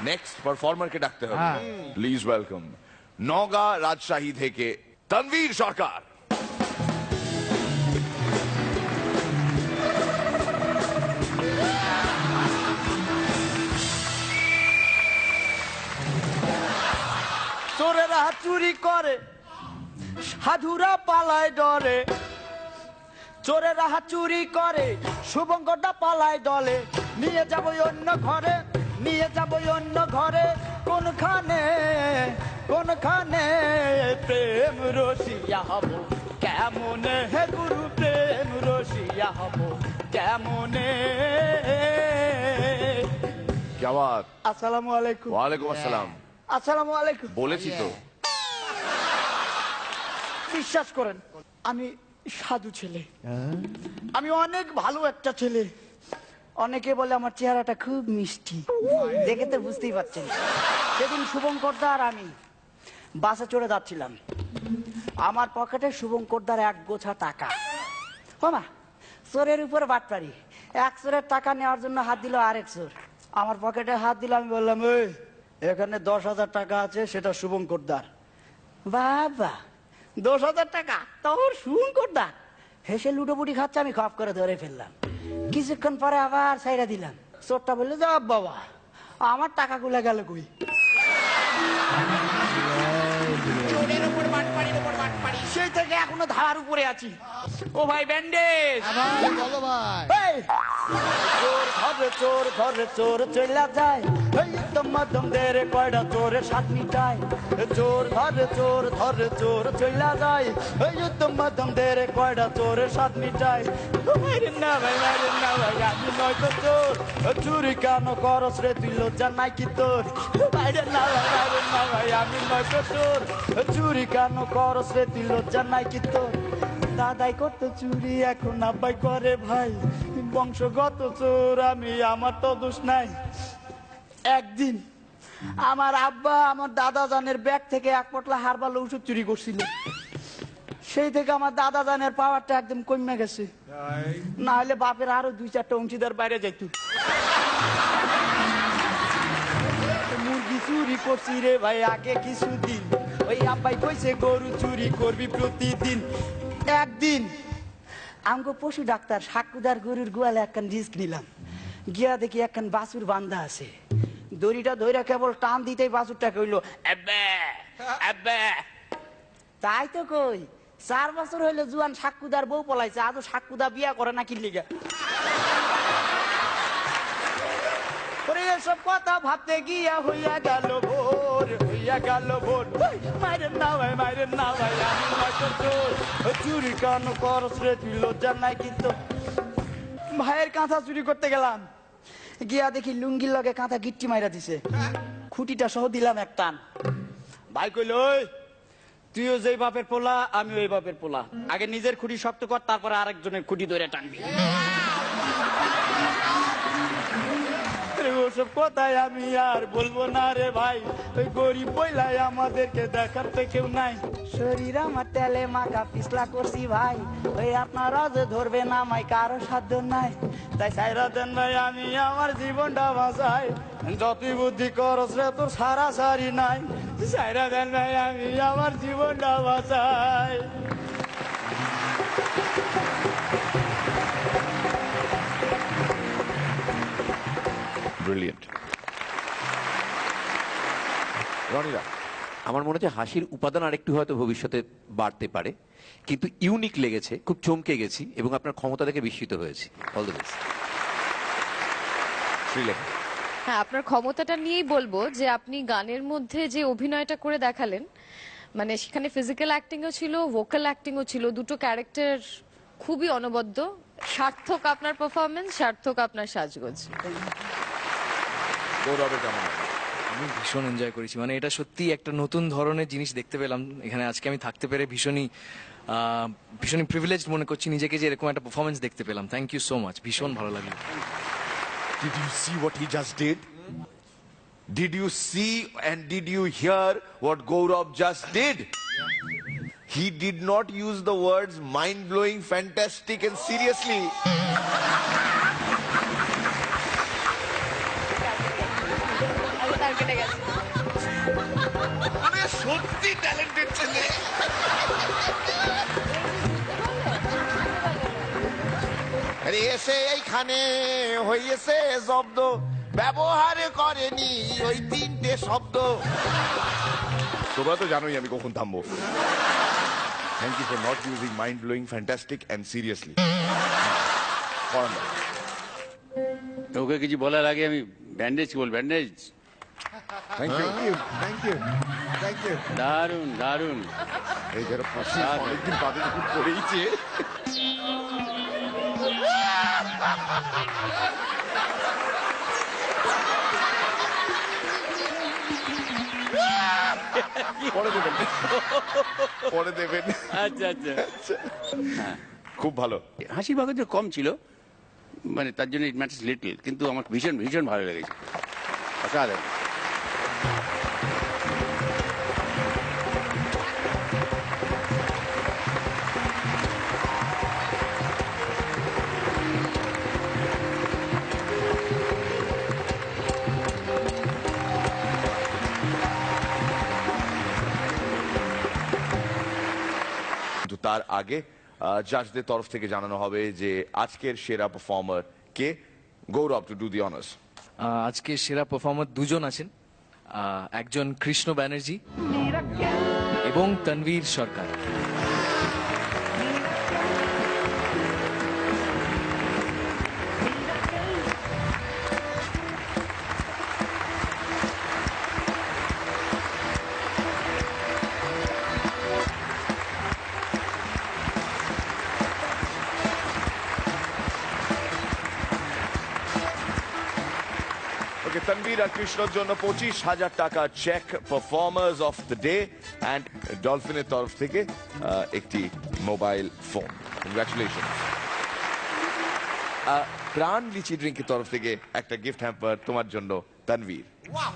Next পারফর্মারকে ডাকতে হবে। Please welcome Naogaon Rajshahi থেকে তানভীর সরকার। চোরেরা চুরি করে, সাধুরা পালায় ডরে। চোরেরা চুরি করে, শুভঙ্করটা পালায় দলে। নিয়ে যাবো অন্য ঘরে, নিয়ে যাবো অন্য ঘরে। কোনখানে কোনখানে প্রেম রসিয়া হব কেমনে, হে গুরু প্রেম রসিয়া হব কেমনে। क्या बात। আসসালামু আলাইকুম। ওয়ালাইকুম আসসালাম। আসসালামু আলাইকুম। বলেছি তো। বিশ্বাস করেন আমি সাধু ছেলে, আমি অনেক ভালো একটা ছেলে। অনেকে বলে আমার চেহারাটা খুব মিষ্টি, দেখে তো বুঝতেই পারছেন। সেদিন শুভঙ্করদা আর আমি বাসে চড়ে যাচ্ছিলাম, আমার পকেটে শুভঙ্করদার এক গোছা টাকা। মা চোরের উপর বাটপারি, এক চোরের টাকা নেওয়ার জন্য হাত দিল আরেক চোর, আমার পকেটে হাত দিল। আমি বললাম ওই এখানে 10,000 টাকা আছে, সেটা শুভঙ্করদার। বাবা 10,000 টাকা তোর শুভঙ্করদার? হেসে লুটোপুটি খাচ্ছে, আমি খপ করে ধরে ফেললাম। কিছুক্ষণ পরে আবার ছাইড়া দিলাম। চোরটা বললো যা বাবা আমার টাকাগুলো গেল কই? সেই থেকে এখনো ধার উপরে আছি। ও ভাই ব্যান্ডেজ বলো ভাই। চোর ঘরে চোর ঘরে চোর চলে যায়, মধ্যমদের কয়টা চোরের সাত মিটায়। চোর ধরে চোর ধরে চোর চলে যায়, মধ্যমদের কয়টা চোরের সাত মিটায়। না ভাই মাইরেন না ভাই, আমি নয়তো চোর। চুরি কেন করস রে তুই, লজ্জা নাই কি তোর? মাইরেন না ভাই মাইরেন না ভাই, আমি নয়তো চোর। চুরি কেন করস রে তুই, লজ্জা নাই কি তোর? দাদাই করতো চুরি, এখন আব্বাই করে ভাই। বংশগত চোর আমি, আমার তো দোষ নাই। একদিন আমার আব্বা আমার দাদা জানের ব্যাগ থেকে 1 পটলা হারবাল ওষুধ চুরি করছিল। সেই থেকে আমার দাদা জানের পাওয়ারটা একদম কমে গেছে, না হলে বাপের আরো 2-4টা অংশীদার বাইরে যাইত। মুরগি চুরি করছি রে ভাই আগে কিছুদিন, ওই আব্বাই কইছে গরু চুরি করবি প্রতিদিন। একদিন আমগো পশু ডাক্তার সাকুদার গরুর গোয়ালে একখান রিস্ক নিলাম, গিয়া দেখি একখান বাছুর বান্ধা আছে। দড়িটা ধইরা কেবল টান দিতেই বাছুরটা কইল আব্বা আব্বা। তাই তো কই 4 বছর হইলো জুয়ান সাকুদার বউ পলাইছে, আজও সাকুদা বিয়া করে না কি লিগা? এসব কথা ভাবতে গিয়া হইয়া গেল ভোর, হইয়া গেল ভোর। মাইরেন না ভাই মাইরেন না ভাই, আমি নয়তো চোর। চুরি কেন করস রে তুই, লজ্জা নাই কিন্তু? ভাইয়ের কাঁথা চুরি করতে গেলাম, গিয়া দেখি লুঙ্গির লগে কাঁথা গিট্টি মাইরা দিছে। খুঁটিটা সহ দিলাম এক টান। ভাই কইল ওই তুইও যেই বাপের পোলা আমি ওই বাপের পোলা, আগে নিজের খুঁটি শক্ত কর, তারপরে আরেকজনের খুঁটি ধরে টানবি। ওসব কথাই আমি আর বলবো না রে ভাই, ওই গরিব বইলাই আমাদেরকে দেখার তো কেউ নাই। শরীর আমার তেলে মাখা পিছলা করছি ভাই, ওই আপনারা যে ধরবে না মাই কারো সাধ্য নাই। তাই সাইরা দেন ভাই আমি আমার জীবনটা বাঁচাই, যতই বুদ্ধি করস রে তোর সারা সারি নাই। সাইরা দেন ভাই আমি আমার জীবনটা বাঁচাই। ব্রিলিয়েন্ট। রনিরা, আমার মনে হচ্ছে হাসির উপাদান আরেকটু হয়তো ভবিষ্যতে বাড়তে পারে, কিন্তু ইউনিক লেগেছে, খুব চমকে গেছি এবং আপনার ক্ষমতা দেখে বিস্মিত হয়েছি। All the best. শ্রীলেখা। হ্যাঁ, আপনার ক্ষমতাটা নিয়েই বলবো যে আপনি গানের মধ্যে যে অভিনয়টা করে দেখালেন, মানে সেখানে ফিজিক্যাল অ্যাক্টিংও ছিল, ভোকাল অ্যাক্টিংও ছিল, দুটো ক্যারেক্টার খুবই অনবদ্য। সার্থক আপনার পারফরমেন্স, সার্থক আপনার সাজগোজ। গৌরবের কেমন? আমি ভীষণ এনজয় করেছি, মানে এটা সত্যি একটা নতুন ধরনের জিনিস দেখতে পেলাম এখানে। আজকে আমি থাকতে পেরে ভীষণই প্রিভিলেজড মনে করছি নিজেকে, যে এরকম একটা পারফরমেন্স দেখতে পেলাম। থ্যাংক ইউ সো মাচ, ভীষণ ভালো লাগলো। Did you see what he just did? Did you see and did you hear what Gaurav just did? He did not use the words mind-blowing, fantastic and seriously. কেটে গেছে। মানে সত্যি talented ছেলে। আরে এসে এইখানে হইয়েছে শব্দ, ব্যবহার করেনি ওই 3টে শব্দ। তোমরা তো জানোই আমি কখন থামবো। Thank you for not using mind blowing, fantastic and seriously. Okay কিছু বলার আগে আমি ব্যান্ডেজ বল, bandage thank you thank you thank you. দারুন দারুন। এই যারা ফাঁসি অনেকদিন বাদে যখন পড়েইছে। পরে দেবেন, পরে দেবেন। আচ্ছা আচ্ছা। খুব ভালো। হাসির বাগজ কম ছিল, মানে তার জন্য ইট ম্যাটার্স লিটল, কিন্তু আমার ভীষণ ভীষণ ভালো লেগেছে, অসাধারণ। কিন্তু তার আগে জাজদের তরফ থেকে জানানো হবে যে আজকের সেরা পারফর্মার কে। Gaurav, to do the honours. আজকে সেরা পারফর্মার দুজন আছেন, একজন কৃষ্ণ ব্যানার্জি এবং তনবীর সরকার। ওকে, তনবীর আর কৃষ্ণর জন্য 25,000 টাকা cheque, performers of the day, and ডলফিনের তরফ থেকে একটি মোবাইল ফোন। কংগ্রাচুলেশন। প্রাণ লিচি ড্রিঙ্কের তরফ থেকে একটা গিফট হ্যাম্পার তোমার জন্য, তনবীর।